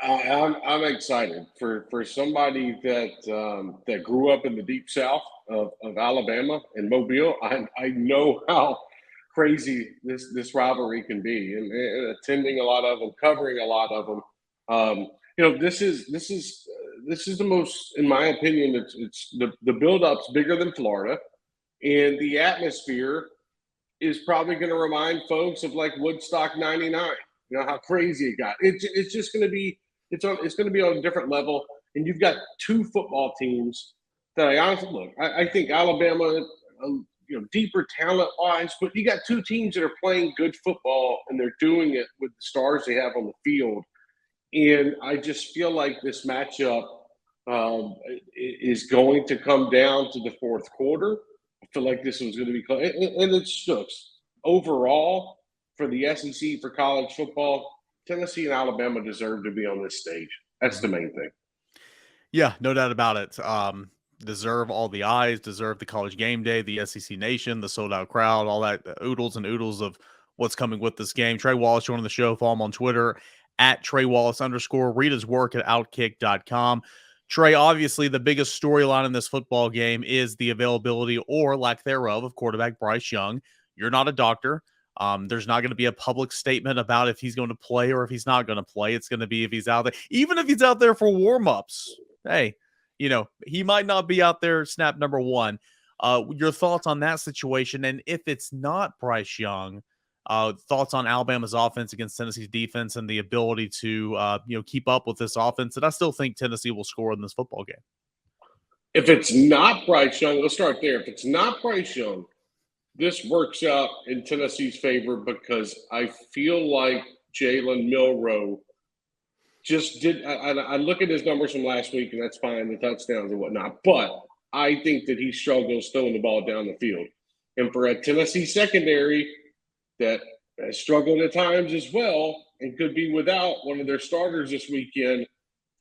I'm excited for somebody that grew up in the deep south of Alabama and Mobile. I know how crazy this rivalry can be, and attending a lot of them, covering a lot of them. This is the most, in my opinion, it's the build up's bigger than Florida, and the atmosphere is probably going to remind folks of like Woodstock '99. You know how crazy it got. It's just going to be it's going to be on a different level. And you've got two football teams that I honestly look. I think Alabama, deeper talent wise, but you got two teams that are playing good football and they're doing it with the stars they have on the field. And I just feel like this matchup is going to come down to the fourth quarter. I feel like this was going to be close. And it's just overall for the SEC, for college football, Tennessee and Alabama deserve to be on this stage. That's the main thing. Yeah, no doubt about it. Deserve all the eyes, deserve the college game day, the SEC Nation, the sold out crowd, all that oodles and oodles of what's coming with this game. Trey Wallace joining the show. Follow him on Twitter at Trey Wallace _ read his work at outkick.com. Trey, obviously the biggest storyline in this football game is the availability or lack thereof of quarterback Bryce Young. You're not a doctor. There's not going to be a public statement about if he's going to play or if he's not going to play. It's going to be if he's out there, even if he's out there for warm-ups. Hey, he might not be out there snap number one. Your thoughts on that situation, and if it's not Bryce Young, thoughts on Alabama's offense against Tennessee's defense and the ability to keep up with this offense. And I still think Tennessee will score in this football game. If it's not Bryce Young, let's start there. If it's not Bryce Young, this works out in Tennessee's favor because I feel like Jalen Milroe just did. I look at his numbers from last week, and that's fine, the touchdowns and whatnot. But I think that he struggles throwing the ball down the field. And for a Tennessee secondary that has struggled at times as well and could be without one of their starters this weekend,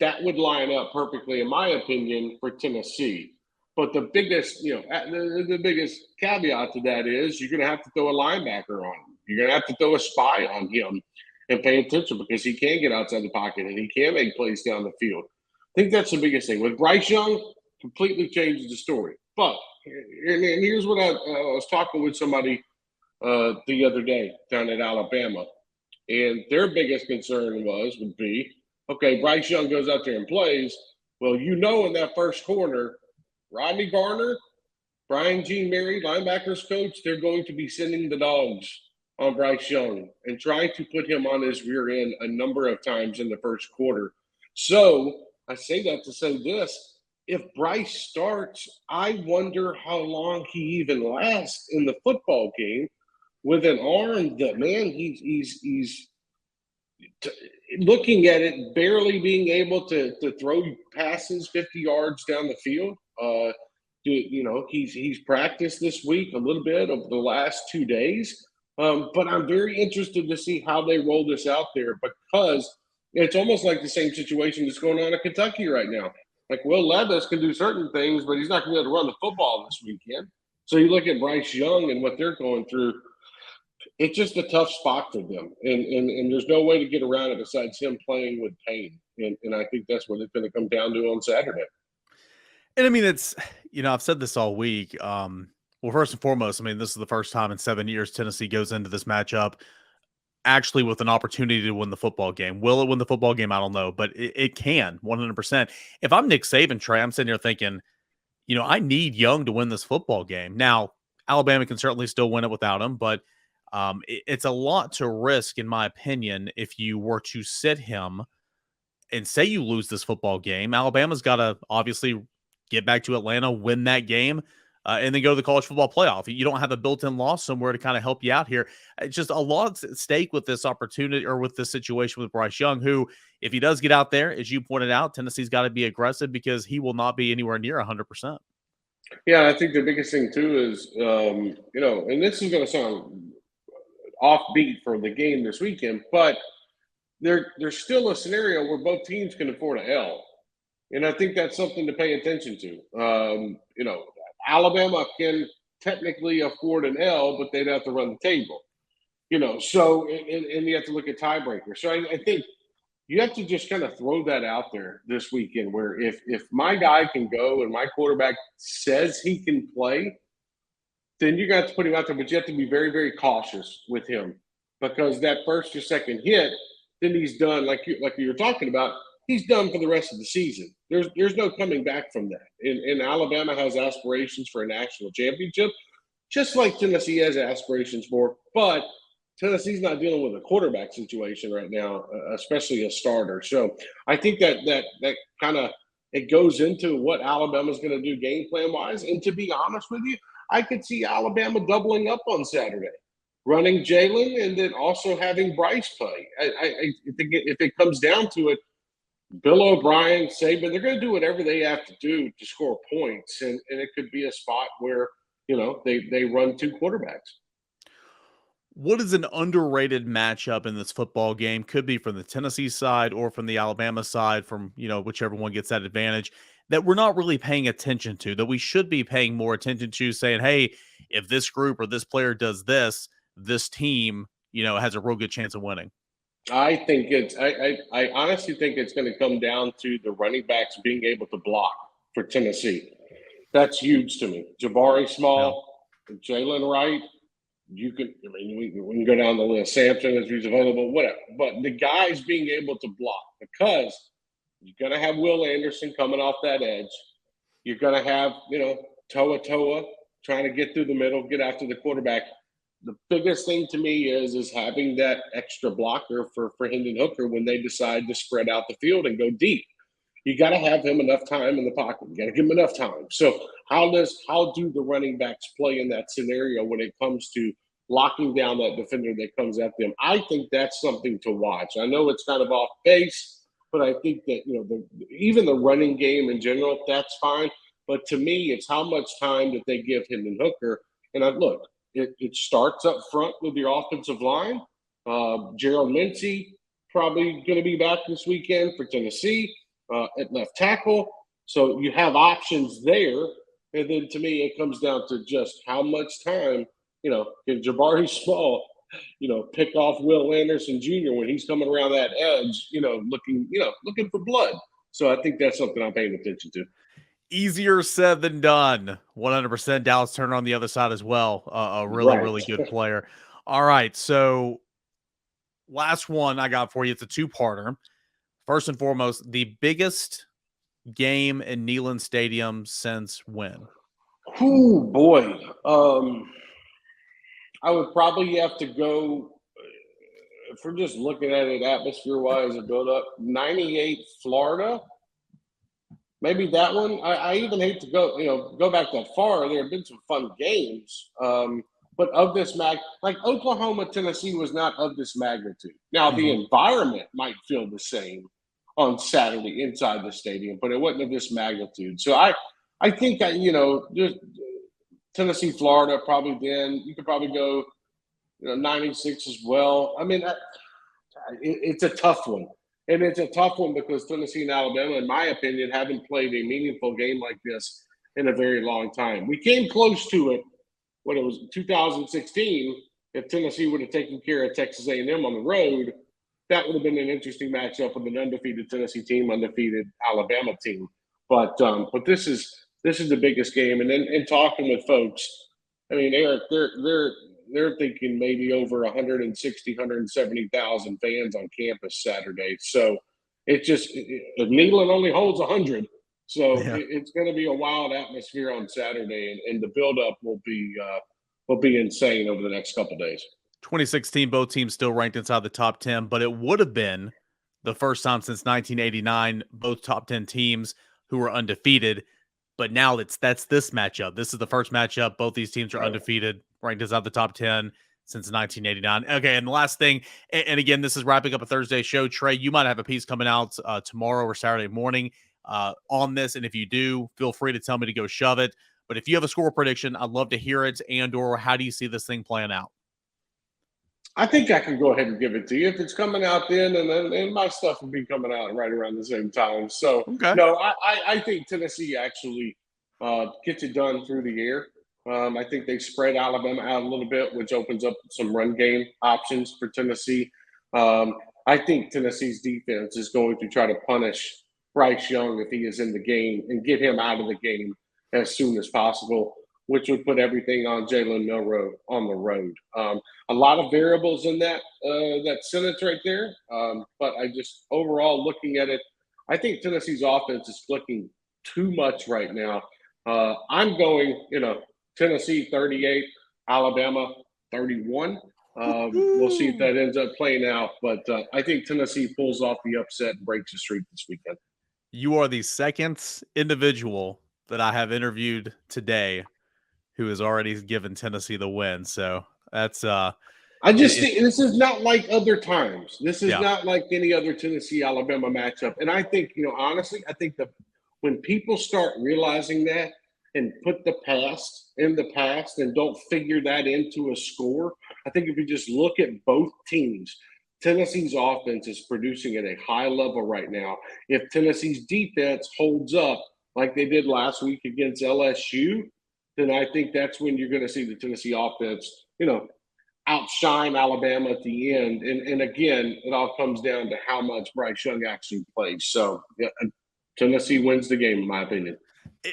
that would line up perfectly, in my opinion, for Tennessee. But the biggest, the biggest caveat to that is you're going to have to throw a linebacker on him. You're going to have to throw a spy on him and pay attention because he can get outside the pocket and he can make plays down the field. I think that's the biggest thing. With Bryce Young, completely changes the story. But and here's what I was talking with somebody the other day down at Alabama, and their biggest concern would be, okay, Bryce Young goes out there and plays. Well, in that first corner, Rodney Garner, Brian G. Mary, linebackers coach, they're going to be sending the dogs on Bryce Young and trying to put him on his rear end a number of times in the first quarter. So I say that to say this. If Bryce starts, I wonder how long he even lasts in the football game with an arm that, man, he's looking at it, barely being able to throw passes 50 yards down the field. He's practiced this week a little bit over the last 2 days. But I'm very interested to see how they roll this out there because it's almost like the same situation that's going on in Kentucky right now. Like Will Levis can do certain things, but he's not going to be able to run the football this weekend. So you look at Bryce Young and what they're going through. It's just a tough spot for them, and there's no way to get around it besides him playing with pain. And I think that's what it's going to come down to on Saturday. And I mean, it's, I've said this all week. Well, first and foremost, I mean, this is the first time in 7 years Tennessee goes into this matchup actually with an opportunity to win the football game. Will it win the football game? I don't know, but it can 100%. If I'm Nick Saban, Trey, I'm sitting here thinking, I need Young to win this football game. Now, Alabama can certainly still win it without him, but it's a lot to risk, in my opinion, if you were to sit him and say you lose this football game. Alabama's got to obviously get back to Atlanta, win that game, and then go to the college football playoff. You don't have a built-in loss somewhere to kind of help you out here. It's just a lot at stake with this opportunity or with this situation with Bryce Young, who, if he does get out there, as you pointed out, Tennessee's got to be aggressive because he will not be anywhere near 100%. Yeah, I think the biggest thing, too, is, and this is going to sound offbeat for the game this weekend, but there's still a scenario where both teams can afford an L. And I think that's something to pay attention to. Alabama can technically afford an L, but they'd have to run the table. So and you have to look at tiebreakers. So I think you have to just kind of throw that out there this weekend where if my guy can go and my quarterback says he can play, then you're going to have to put him out there, but you have to be very, very cautious with him because that first or second hit, then he's done. Like you were talking about, he's done for the rest of the season. There's no coming back from that. And Alabama has aspirations for a national championship, just like Tennessee has aspirations for. But Tennessee's not dealing with a quarterback situation right now, especially a starter. So I think that kind of it goes into what Alabama's going to do game plan wise. And to be honest with you, I could see Alabama doubling up on Saturday, running Jalen and then also having Bryce play. I think if it comes down to it, Bill O'Brien, Saban, they're going to do whatever they have to do to score points. And it could be a spot where, they run two quarterbacks. What is an underrated matchup in this football game? Could be from the Tennessee side or from the Alabama side, from, whichever one gets that advantage, that we're not really paying attention to, that we should be paying more attention to, saying, hey, if this group or this player does this, this team, has a real good chance of winning. I think I honestly think it's going to come down to the running backs being able to block for Tennessee. That's huge to me. Jabari Small, Jalen Wright. We can go down the list. Sampson, if he's available, whatever. But the guys being able to block, because you're going to have Will Anderson coming off that edge. You're going to have, Toa trying to get through the middle, get after the quarterback. The biggest thing to me is having that extra blocker for Hendon Hooker when they decide to spread out the field and go deep. You got to have him enough time in the pocket. You got to give him enough time. So how do the running backs play in that scenario when it comes to locking down that defender that comes at them? I think that's something to watch. I know it's kind of off base, but I think that even the running game in general, that's fine. But to me, it's how much time that they give Hendon Hooker. And look, it starts up front with your offensive line. Gerald Mincey probably going to be back this weekend for Tennessee at left tackle. So you have options there. And then to me, it comes down to just how much time, can Jabari Small, pick off Will Anderson Jr. when he's coming around that edge, looking for blood. So I think that's something I'm paying attention to. Easier said than done. 100%. Dallas Turner on the other side as well. A really, really good player. All right. So last one I got for you. It's a two-parter. First and foremost, the biggest game in Neyland Stadium since when? Oh, boy. I would probably have to go, if we're just looking at it atmosphere-wise and build up, 98 Florida. Maybe that one. I even hate to go back that far. There have been some fun games. But of this like Oklahoma, Tennessee was not of this magnitude. Now, the environment might feel the same on Saturday inside the stadium, but it wasn't of this magnitude. So I think just Tennessee, Florida, probably then. You could probably go 96 as well. I mean, it's a tough one. And it's a tough one because Tennessee and Alabama, in my opinion, haven't played a meaningful game like this in a very long time. We came close to it when it was 2016. If Tennessee would have taken care of Texas A&M on the road, that would have been an interesting matchup with an undefeated Tennessee team, undefeated Alabama team. But this is the biggest game. And then in talking with folks, I mean, Eric, they're thinking maybe over 160, 170,000 fans on campus Saturday. So Neyland only holds 100. So it's going to be a wild atmosphere on Saturday, and the buildup will be insane over the next couple of days. 2016, both teams still ranked inside the top 10, but it would have been the first time since 1989, both top 10 teams who were undefeated. But now that's this matchup. This is the first matchup. Both these teams are undefeated, ranked inside the top 10 since 1989. Okay, and the last thing, and again, this is wrapping up a Thursday show. Trey, you might have a piece coming out tomorrow or Saturday morning on this, and if you do, feel free to tell me to go shove it. But if you have a score prediction, I'd love to hear it, and/or how do you see this thing playing out? I think I can go ahead and give it to you. If it's coming out then, and then my stuff will be coming out right around the same time. So, No, I think Tennessee actually gets it done through the air. I think they spread Alabama out a little bit, which opens up some run game options for Tennessee. I think Tennessee's defense is going to try to punish Bryce Young if he is in the game and get him out of the game as soon as possible, which would put everything on Jalen Milroe on the road. A lot of variables in that sentence right there, but I just overall looking at it, I think Tennessee's offense is clicking too much right now. I'm going, Tennessee 38, Alabama 31. We'll see if that ends up playing out, but I think Tennessee pulls off the upset and breaks the streak this weekend. You are the second individual that I have interviewed today who has already given Tennessee the win. So that's I just think this is not like other times. This is Yeah. not like any other Tennessee Alabama matchup. And I think, honestly, I think that when people start realizing that and put the past in the past and don't figure that into a score, I think if you just look at both teams, Tennessee's offense is producing at a high level right now. If Tennessee's defense holds up like they did last week against LSU, then I think that's when you're going to see the Tennessee offense, outshine Alabama at the end. And again, it all comes down to how much Bryce Young actually plays. So yeah, Tennessee wins the game, in my opinion.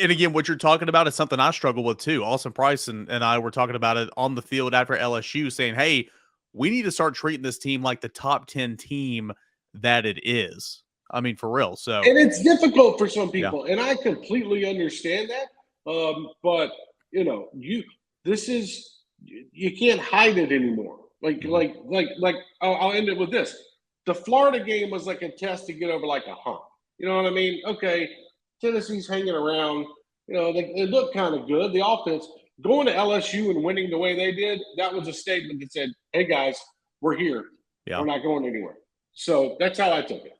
And again, what you're talking about is something I struggle with too. Austin Price and I were talking about it on the field after LSU, saying, hey, we need to start treating this team like the top 10 team that it is. I mean, for real. So, and it's difficult for some people, and I completely understand that. But you can't hide it anymore. I'll end it with this: the Florida game was like a test to get over like a hump. You know what I mean? Okay, Tennessee's hanging around. They look kind of good. The offense going to LSU and winning the way they did, that was a statement that said, "Hey guys, we're here. Yeah. We're not going anywhere." So that's how I took it.